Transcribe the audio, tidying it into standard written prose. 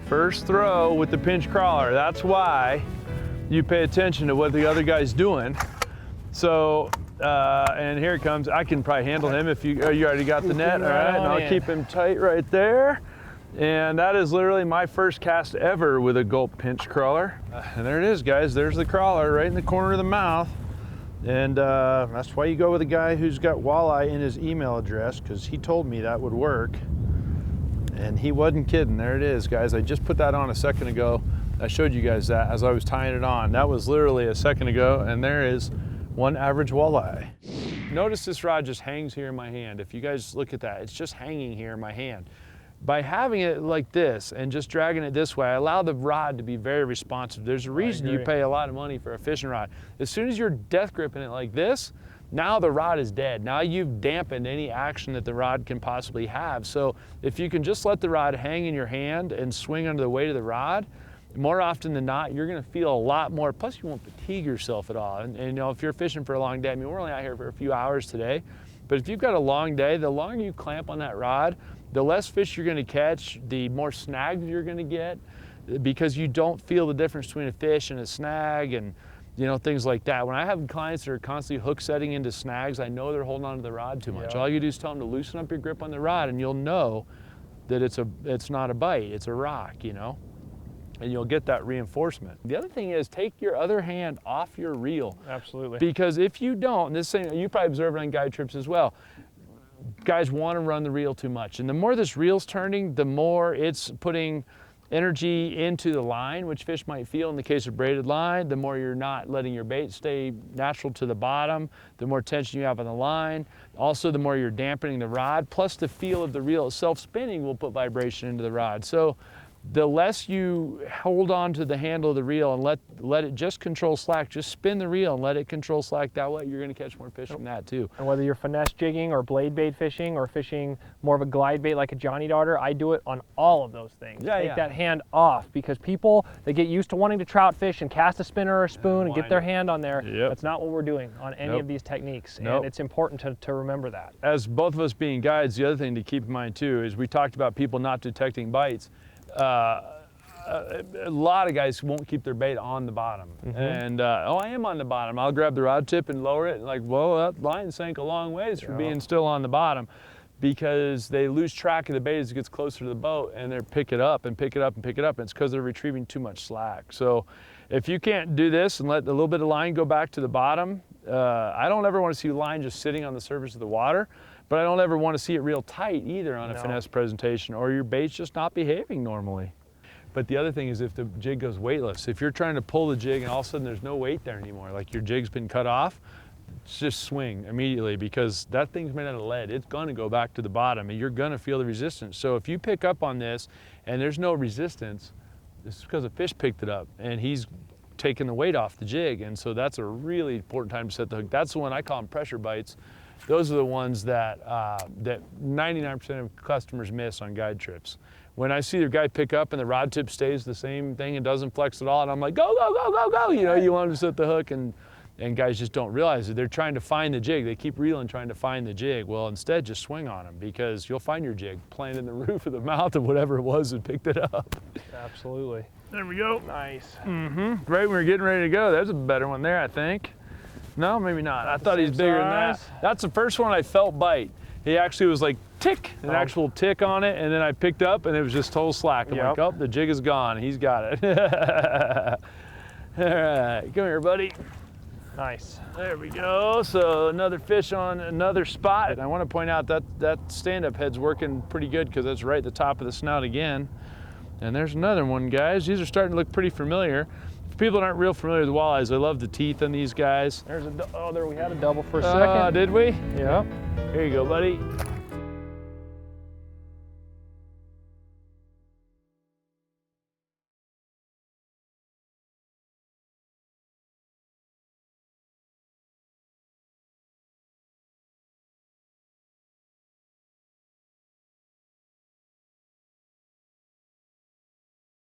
First throw with the pinch crawler. That's why you pay attention to what the other guy's doing. So, and here it comes. I can probably handle him if you already got the net. All right, and I'll keep him tight right there. And that is literally my first cast ever with a gulp pinch crawler. And there it is, guys. There's the crawler right in the corner of the mouth. And that's why you go with a guy who's got walleye in his email address, because he told me that would work. And he wasn't kidding. There it is, guys. I just put that on a second ago. I showed you guys that as I was tying it on. That was literally a second ago, and there is one average walleye. Notice this rod just hangs here in my hand. If you guys look at that, it's just hanging here in my hand. By having it like this and just dragging it this way, I allow the rod to be very responsive. There's a reason you pay a lot of money for a fishing rod. As soon as you're death gripping it like this, now the rod is dead. Now you've dampened any action that the rod can possibly have. So if you can just let the rod hang in your hand and swing under the weight of the rod, more often than not, you're gonna feel a lot more, plus you won't fatigue yourself at all. And you know, if you're fishing for a long day, I mean, we're only out here for a few hours today, but if you've got a long day, the longer you clamp on that rod, the less fish you're gonna catch, the more snags you're gonna get, because you don't feel the difference between a fish and a snag and you know, things like that. When I have clients that are constantly hook setting into snags, I know they're holding on to the rod too much. All you do is tell them to loosen up your grip on the rod and you'll know that it's not a bite, it's a rock, you know? And you'll get that reinforcement. The other thing is take your other hand off your reel. Absolutely. Because if you don't, and this thing, you probably observe it on guide trips as well, guys want to run the reel too much. And the more this reel's turning, the more it's putting energy into the line, which fish might feel in the case of braided line. The more you're not letting your bait stay natural to the bottom, the more tension you have on the line. Also, the more you're dampening the rod, plus the feel of the reel itself spinning will put vibration into the rod. So the less you hold on to the handle of the reel and let it just control slack, just spin the reel and let it control slack, that way you're gonna catch more fish from that too. And whether you're finesse jigging or blade bait fishing or fishing more of a glide bait like a Johnny Daughter, I do it on all of those things. Take that hand off, because people, they get used to wanting to trout fish and cast a spinner or a spoon and get their hand on there. That's not what we're doing on any of these techniques. And it's important to remember that. As both of us being guides, the other thing to keep in mind too is we talked about people not detecting bites. A lot of guys won't keep their bait on the bottom. And, oh, I am on the bottom. I'll grab the rod tip and lower it, and like, whoa, that line sank a long ways for being still on the bottom, because they lose track of the bait as it gets closer to the boat, and they pick it up and pick it up and pick it up, and it's because they're retrieving too much slack. So if you can't do this and let a little bit of line go back to the bottom, I don't ever want to see line just sitting on the surface of the water. But I don't ever want to see it real tight either on a finesse presentation, or your bait's just not behaving normally. But the other thing is if the jig goes weightless, if you're trying to pull the jig and all of a sudden there's no weight there anymore, like your jig's been cut off, just swing immediately, because that thing's made out of lead. It's gonna go back to the bottom and you're gonna feel the resistance. So if you pick up on this and there's no resistance, it's because a fish picked it up and he's taking the weight off the jig. And so that's a really important time to set the hook. That's the one I call them pressure bites. Those are the ones that that 99% of customers miss on guide trips. When I see the guy pick up and the rod tip stays the same thing and doesn't flex at all, and I'm like, go, go, go, go, go. You know, you want them to set the hook, and guys just don't realize it. They're trying to find the jig. They keep reeling trying to find the jig. Well, instead, just swing on them, because you'll find your jig planted in the roof of the mouth of whatever it was that picked it up. Absolutely. There we go. Nice. Right when we were getting ready to go, there's a better one there, I think. No, maybe not. I thought he was bigger than that. That's the first one I felt bite. He actually was like tick, an actual tick on it, and then I picked up and it was just total slack. I'm like, oh, the jig is gone. He's got it. All right, come here, buddy. Nice. There we go. So another fish on another spot. And I want to point out that that stand-up head's working pretty good, because that's right at the top of the snout again. And there's another one, guys. These are starting to look pretty familiar. For people that aren't real familiar with walleyes, I love the teeth on these guys. There's there we had a double for a second. Did we? Yeah. Here you go, buddy.